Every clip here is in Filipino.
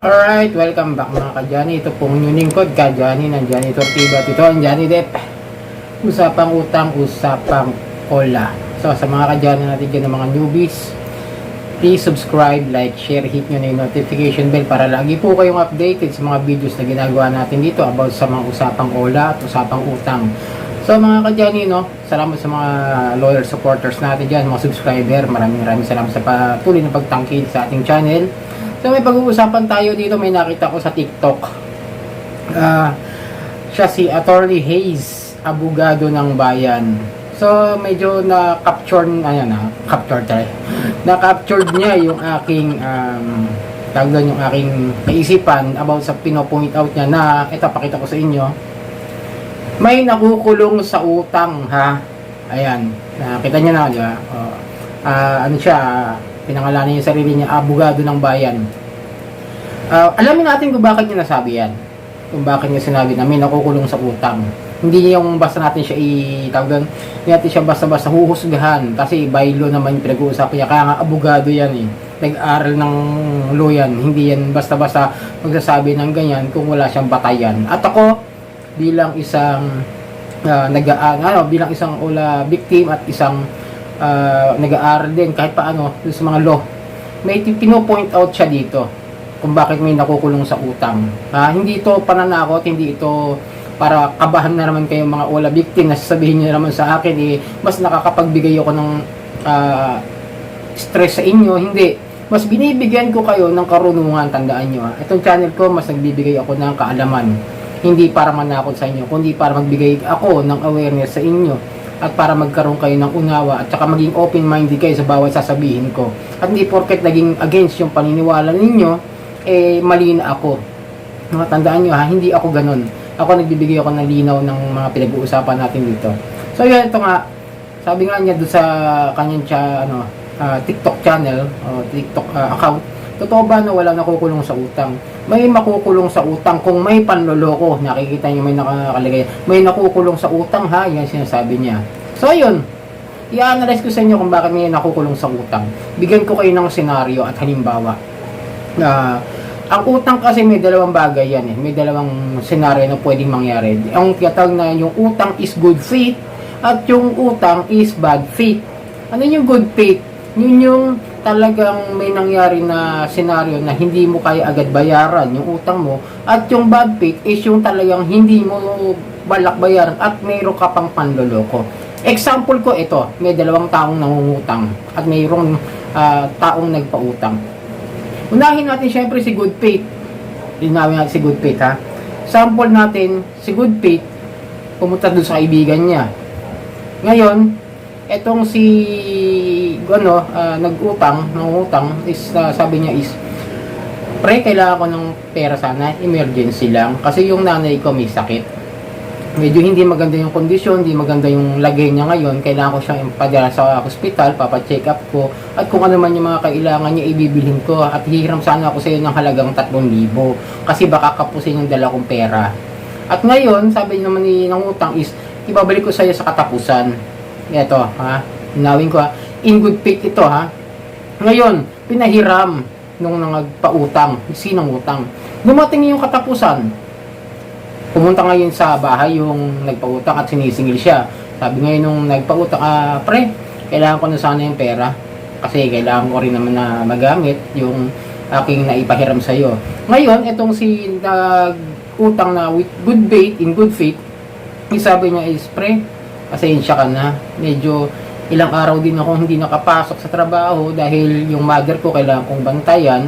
Alright, welcome back mga ka-Johnny. Ito pong new lingkod ka-Johnny ng Johnny Tortido at ito ang Johnny Depp. Usapang utang, usapang cola. So sa mga ka-Johnny natin dyan ng mga newbies, please subscribe, like, share, hit nyo na yung notification bell para lagi po kayong updated sa mga videos na ginagawa natin dito about sa mga usapang cola at usapang utang. So mga ka-Johnny, no, salamat sa mga loyal supporters natin dyan, mga subscriber. Maraming salamat sa patuloy na pagtangkid sa ating channel. So may pag-uusapan tayo dito, may nakita ko sa TikTok. Siya si Attorney Hayes, abogado ng bayan. So medyo na-captured, na-captured niya yung aking yung aking kaisipan about sa pino-point out niya na ito, pakita ko sa inyo. May nakukulong sa utang, ha. Ayan, nakita niyo na, di ba? Ano siya, pinangalanan niya yung sarili niya, abogado ng bayan. Alamin natin kung bakit niya nasabi yan. Kung bakit niya sinabi na may nakukulong sa utang. Hindi yung basta natin siya hindi natin siya basta-basta huhusgahan. Kasi by law naman yung pinag-uusapan niya. Kaya nga abogado yan eh. Nag-aral ng law yan. Hindi yan basta-basta magsasabi ng ganyan kung wala siyang batayan. At ako, bilang isang bilang isang victim at isang nag-aaral din kahit paano sa mga law, may pino-point out siya dito kung bakit may nakukulong sa utang. Hindi ito pananakot, hindi ito para kabahan na naman kayong mga victim na sasabihin niyo naman sa akin mas nakakapagbigay ako ng stress sa inyo. Hindi, mas binibigyan ko kayo ng karunungan. Tandaan nyo, itong channel ko mas nagbibigay ako ng kaalaman, hindi para manakot sa inyo, kundi para magbigay ako ng awareness sa inyo at para magkaroon kayo ng unawa at saka maging open-minded kayo sa bawat sasabihin ko. At hindi porket naging against yung paniniwala ninyo, mali na ako. Tandaan nyo, hindi ako ganun. Ako nagbibigay ako ng linaw ng mga pinag-uusapan natin dito. So yan, ito nga, sabi nga niya doon sa kanyang TikTok channel o TikTok account, totoo ba na wala nakukulong sa utang? May makukulong sa utang kung may panloloko. Nakikita niyo may nakakalagay, may nakukulong sa utang, ha? Yan sinasabi niya. So ayun, i-analyze ko sa inyo kung bakit may nakukulong sa utang. Bigyan ko kayo ng senaryo at halimbawa. Ang utang kasi may dalawang bagay yan eh. May dalawang senaryo na pwedeng mangyari. Ang tiyatawag na yung utang is good faith at yung utang is bad faith. Ano yung good faith? Yun yung talagang may nangyari na senaryo na hindi mo kaya agad bayaran yung utang mo, at yung bad faith is yung talagang hindi mo balak bayaran at mayroon ka pang panloloko. Example ko ito, may dalawang taong nangungutang at mayroong taong nagpautang. Unahin natin syempre si good faith. Linawin natin si good faith, ha. Sample natin si good faith, pumunta doon sa kaibigan niya. Ngayon, etong si nangutang is sabi niya is, pre, kailangan ko ng pera sana, emergency lang kasi yung nanay ko may sakit, medyo hindi maganda yung kondisyon, hindi maganda yung lagay niya ngayon, kailangan ko siyang ipadala sa hospital, papacheck up ko, at kung ano man yung mga kailangan niya ibibilhin ko, at hihiram sana ako sa iyo ng halagang 3,000 kasi baka kapusin yung dala kong pera. At ngayon, sabi naman ni nangutang is, ibabalik ko sa iyo sa katapusan. Ito, ha, inawin ko, ha, in good faith ito, ha. Ngayon, pinahiram nung nagpautang, sinong utang. Dumating yung katapusan, pumunta ngayon sa bahay yung nagpautang at sinisingil siya. Sabi ngayon nung nagpautang, pre, kailangan ko na sana yung pera kasi kailangan ko rin naman na magamit yung aking naipahiram sa iyo. Ngayon, itong si nag-utang na with good faith, in good faith, sabi niya is, pre, pasensya ka na. Medyo ilang araw din ako hindi nakapasok sa trabaho dahil yung mother ko kailangan kong bantayan.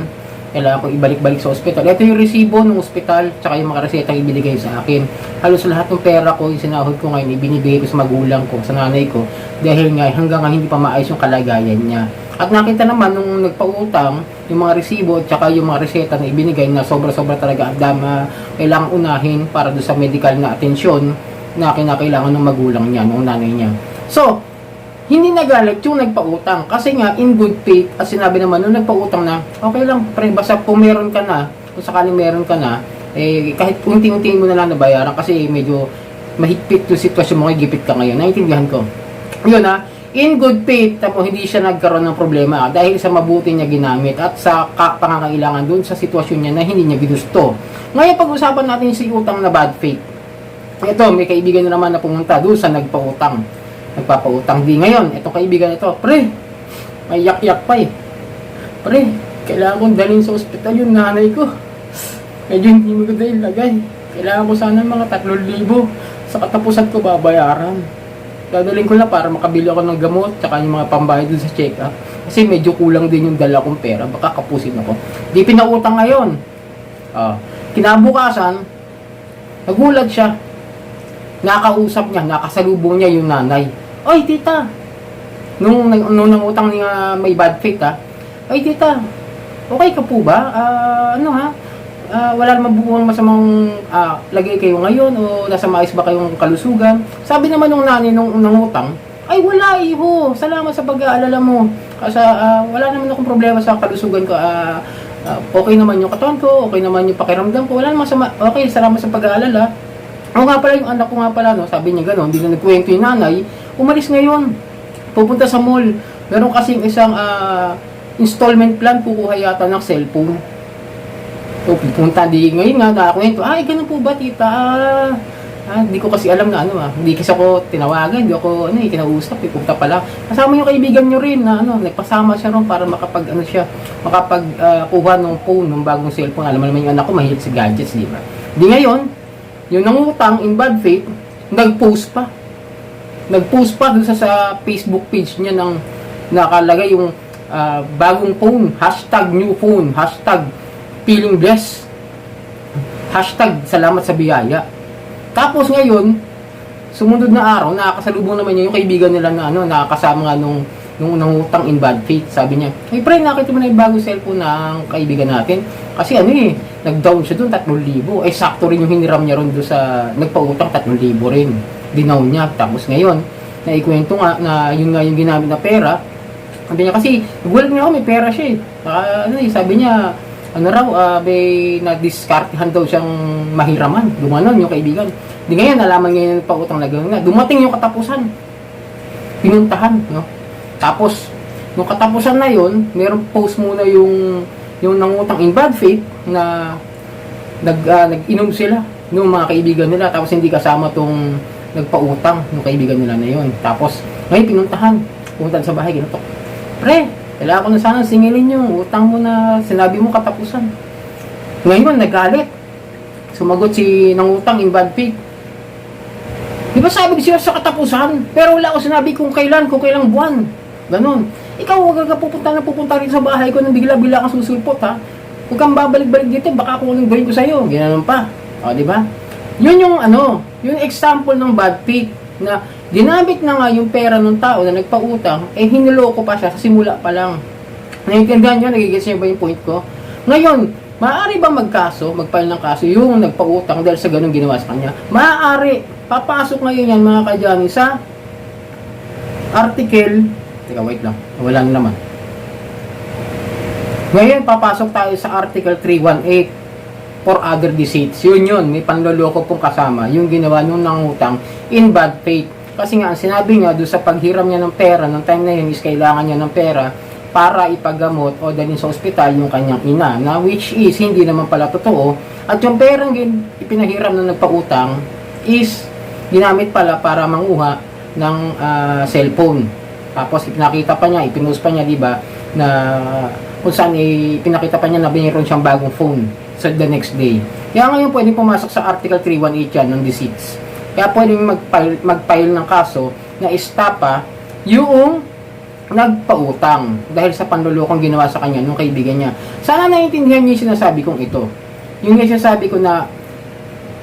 Kailangan kong ibalik-balik sa ospital. Ito yung resibo ng ospital, tsaka yung mga resetang ibinigay sa akin. Halos lahat ng pera ko, yung sinahod ko ngayon, ibinibigay ko sa magulang ko, sa nanay ko, dahil nga hanggang nga hindi pa maayos yung kalagayan niya. At nakita naman nung nagpautang, yung mga resibo, tsaka yung mga reseta na ibinigay na sobra-sobra talaga at kailangan unahin para doon sa medical na atensyon na kinakailangan ng magulang niya, ng nanay niya. So, hindi nagalit yung nagpautang kasi nga in good faith at sinabi naman nung nagpautang na okay lang pre, basta kung meron ka na, kung sakaling meron ka na, kahit unti-unti mo na lang nabayaran kasi medyo mahigpit yung sitwasyon mo, gipit ka ngayon. Naintindihan ko. Yun, ha, in good faith, tapos hindi siya nagkaroon ng problema dahil sa mabuti niya ginamit at sa pangangailangan dun sa sitwasyon niya na hindi niya ginusto. Ngayon, pag-usapan natin si utang na bad faith. Ito, may kaibigan na naman na pumunta doon sa nagpapautang. Di ngayon, itong kaibigan ito, pre, may yak-yak pa eh. Pre, kailangan kong dalhin sa ospital yung nanay ko. Medyo hindi maganda yung lagay. Kailangan ko sana mga 3,000. Sa katapusan ko babayaran. Dadalhin ko na para makabili ako ng gamot tsaka yung mga pambayad dun sa check-up. Kasi medyo kulang din yung dala kong pera. Baka kapusin ako. Di pinautang ngayon. Kinabukasan, nagulat siya. Nakausap niya, nakasalubong niya yung nanay. Oy, tita! Nung nangutang niya may bad faith, Oy, tita! Okay ka po ba? Wala naman buong masamang lagay kayo ngayon o nasa maayos ba kayong kalusugan? Sabi naman ng nanay nung nangutang, ay wala iho, salamat sa pag-aalala mo. Kasi wala naman akong problema sa kalusugan ko. Okay naman yung katawan ko, okay naman yung pakiramdam ko, wala naman okay, salamat sa pag-aalala. Ako nga pala, yung anak ko nga pala, no, sabi niya gano'n, hindi na nagkwento yung nanay, umalis ngayon, pupunta sa mall. Meron kasing isang installment plan, kukuha yata ng cellphone. So, pupunta, di ngayon nga, nakakwento, ay, ganun po ba, tita? Hindi ko kasi alam na hindi kasi ako tinawagan, hindi ako, kinausap, pupunta pala. Kasama yung kaibigan nyo rin, na nagpasama siya ron para makapagkuha ng phone, ng bagong cellphone. Alam mo naman yung anak ko, mahilig sa gadgets, di ba? Di ngayon, yung nangutang in bad faith, nag-post pa dun sa Facebook page niya ng nakalagay yung bagong phone, #new phone, #feeling blessed, #salamat sa biyaya. Tapos ngayon, sumunod na araw, nakakasalubong naman niya yung kaibigan nila na nakakasama nga nung nangutang in bad faith. Sabi niya, hey pre, nakita mo na yung bagong cellphone ng kaibigan natin. Kasi nag-down siya doon, 3,000. Sakto rin yung hiniram niya ron doon sa nagpautang, 3,000 rin. Dinown niya. Tapos ngayon, naikwento nga na yun nga yung ginamit na pera. Sabi niya kasi, nagulat niya ako, may pera siya eh. Sabi niya, na-discartehan daw siyang mahiraman. Gumanon yung kaibigan. Di ngayon, nalaman niya yung pautang na gano'n nga. Dumating yung katapusan. Pinuntahan, no? Tapos, nung katapusan na yun, mayroong post muna yung nangutang in bad faith na nag-inom sila ng mga kaibigan nila. Tapos, hindi kasama tong nagpautang ng kaibigan nila na yun. Tapos, ngayon pinuntahan. Pumunta sa bahay, ginatok. Pre, kailangan ko na sana singilin yung utang mo na sinabi mo katapusan. Ngayon, nagalit. Sumagot si nangutang in bad faith. Di ba sabi ko siya sa katapusan? Pero wala ko sinabi kung kailan buwan. Ganon. Ikaw, huwag ka pupunta rin sa bahay ko nang bigla-bigla kang susulpot, Huwag kang babalik-balik dito, baka kung anong gawin ko sa'yo. Ginanon pa. O, di ba? Yun yung yung example ng bad faith na ginamit na nga yung pera ng tao na nagpautang, hiniloko pa siya sa simula pa lang. Naiintindihan nyo? Nagigets nyo ba yung point ko? Ngayon, maaari ba magfile ng kaso yung nagpautang dahil sa ganun ginawa sa kanya? Maaari. Papasok ngayon yan mga kadyani sa article, teka wait lang, wala na naman. Ngayon papasok tayo sa article 318 for other deceits. Yun, may panloloko pong kasama yung ginawa nung nangutang in bad faith. Kasi nga, ang sinabi niya doon sa paghiram niya ng pera, ng time na yun is kailangan niya ng pera para ipagamot o dalhin sa ospital yung kanyang ina, na which is hindi naman pala totoo. At yung perang ipinahiram na nagpautang is ginamit pala para manguha ng cellphone. Tapos ipinakita pa niya, ipinost pa niya, di ba, na kung saan ipinakita pa niya na mayroon siyang bagong phone sa the next day. Kaya ngayon pwedeng pumasok sa article 318 yan ng deceits. Kaya pwedeng mag-file ng kaso na istapa yung nagpautang dahil sa panlulokong ginawa sa kanya nung kaibigan niya. Sana naiintindihan niyo yung sinasabi kong ito. Yung sinasabi ko na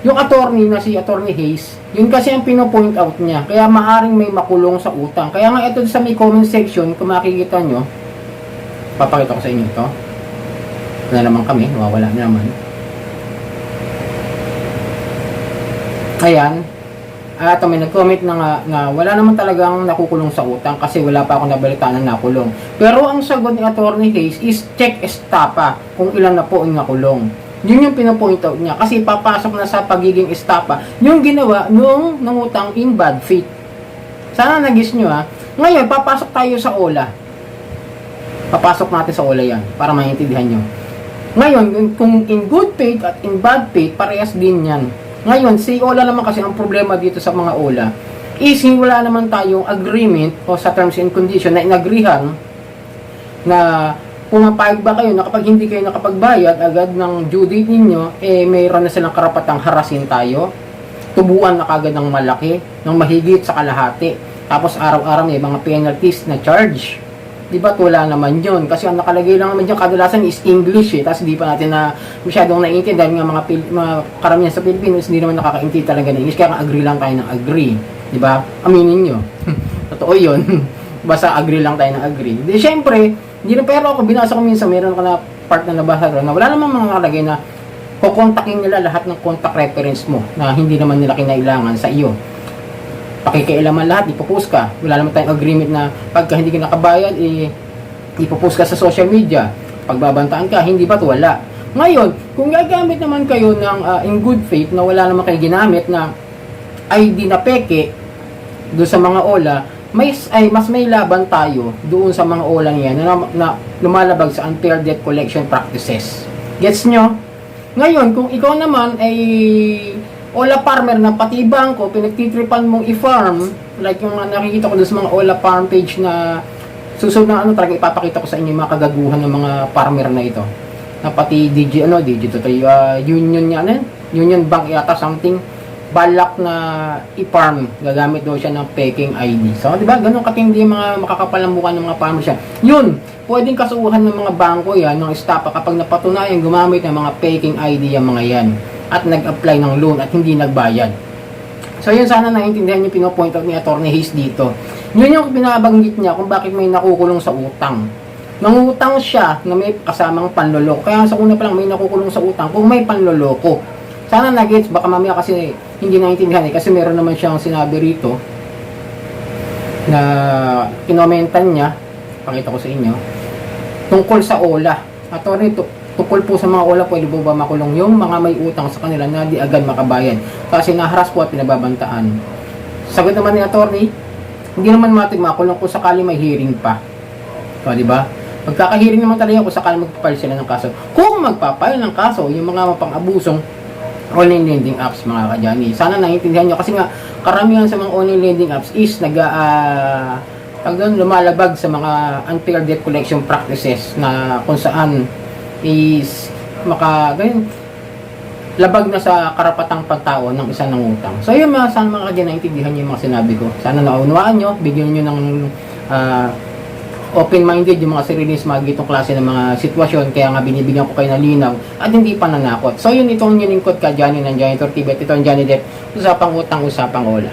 yung attorney na si Attorney Hayes, yun kasi ang pino-point out niya. Kaya maaring may makulong sa utang. Kaya nga ito sa may comment section, kung makikita nyo, papakita ko sa inyo ito. Na naman kami, nawawala na naman. Ayan. At may nag-comment na wala naman talagang nakukulong sa utang kasi wala pa akong nabalitaan na nakulong. Pero ang sagot ni Attorney Hayes is check estapa kung ilan na po ang nakulong. Yun yung pinapoint out niya kasi papasok na sa pagiging estapa yung ginawa nung nangutang in bad faith. Sana nagis nyo Ngayon, papasok tayo sa OLA. Papasok natin sa OLA yan para maintindihan nyo. Ngayon, kung in good faith at in bad faith, parehas din yan. Ngayon, si OLA naman kasi ang problema dito sa mga OLA is wala naman tayong agreement o sa terms and condition na inagrihan na pumapayag ba kayo na kapag hindi kayo nakapagbayad agad ng due date ninyo, mayroon na silang karapatang harasin tayo, tubuan na kagad ng malaki, ng mahigit sa kalahati. Tapos araw-araw may mga penalties na charge. Diba? Wala naman yun. Kasi ang nakalagay lang naman dyan kadalasan is English Tapos hindi pa natin na masyadong naiintindihan dahil nga mga karamihan sa Pilipinos hindi naman nakakaintindi talaga ng English. Kaya agree lang tayo ng agree. Diba? Aminin nyo. Totoo yun. Basta agree lang tayo ng agree. Di syempre, hindi na, pero ako binasa ko minsan, meron ka na part na nabasa ron na wala namang mga nakalagay na kukontakin nila lahat ng contact reference mo na hindi naman nila kinailangan sa iyo. Pakikialaman lahat, ipopost ka. Wala naman tayong agreement na pagka hindi ka nakabayad, ipopost ka sa social media. Pagbabantaan ka, hindi ba? Wala. Ngayon, kung gagamit naman kayo ng in good faith na wala naman kayo ginamit na ID na peke doon sa mga OLA, mas may laban tayo doon sa mga OLA niyan na lumalabag sa unfair debt collection practices. Gets nyo? Ngayon, kung ikaw naman ay OLA farmer na pati bangko, pinagtitripan mong i-farm, like yung nakikita ko doon sa mga OLA farm page na susunod na talaga ipapakita ko sa inyo yung mga kagaguhan ng mga farmer na ito. Na pati Union yan, Union Bank yata something, balak na i-farm, gagamit daw siya ng peking ID. So, di ba, ganun katindi yung mga makakapalambukan ng mga farmers siya. Yun, pwedeng kasuhan ng mga bangko yan, ng estapa, kapag napatunayan gumamit ng mga peking ID yung mga yan, at nag-apply ng loan at hindi nagbayad. So, yun sana naiintindihan yung pinopoint out ni Attorney Hayes dito. Yun yung binabanggit niya kung bakit may nakukulong sa utang. Nangutang siya na may kasamang panloloko. Kaya sa una pa lang may nakukulong sa utang kung may panloloko. Sana nag-gets, baka mamaya kasi hindi naintindihan kasi meron naman siyang sinabi rito na kinomentan niya, pakita ko sa inyo, tungkol sa OLA. Attorney, tungkol po sa mga OLA, pwede po ba makulong yung mga may utang sa kanila na di agad makabayad kasi naharas po at pinababantaan? Sagot naman ni Attorney, hindi naman makulong kung sakali may hearing pa. So, di ba? Magkaka-hearing naman talaga kung sakali magpapile sila ng kaso. Kung magpapile ng kaso, yung mga mapang-abusong online lending apps, mga kadyani. Sana naiintindihan nyo kasi nga karamihan sa mga online lending apps is lumalabag sa mga unfair debt collection practices na kung saan is labag na sa karapatang pagtao ng isang nangutang. So yun, sana mga kadyani naiintindihan nyo yung mga sinabi ko. Sana naunawaan nyo, bigyan nyo ng open-minded yung mga sarilis magitong klase ng mga sitwasyon, kaya nga binibigyan ko kayo ng linaw at hindi pa nanakot. So yun, itong nilingkod ka Johnny ng Janitor TV at ito ang Johnny Depp, usapang utang, usapang OLA.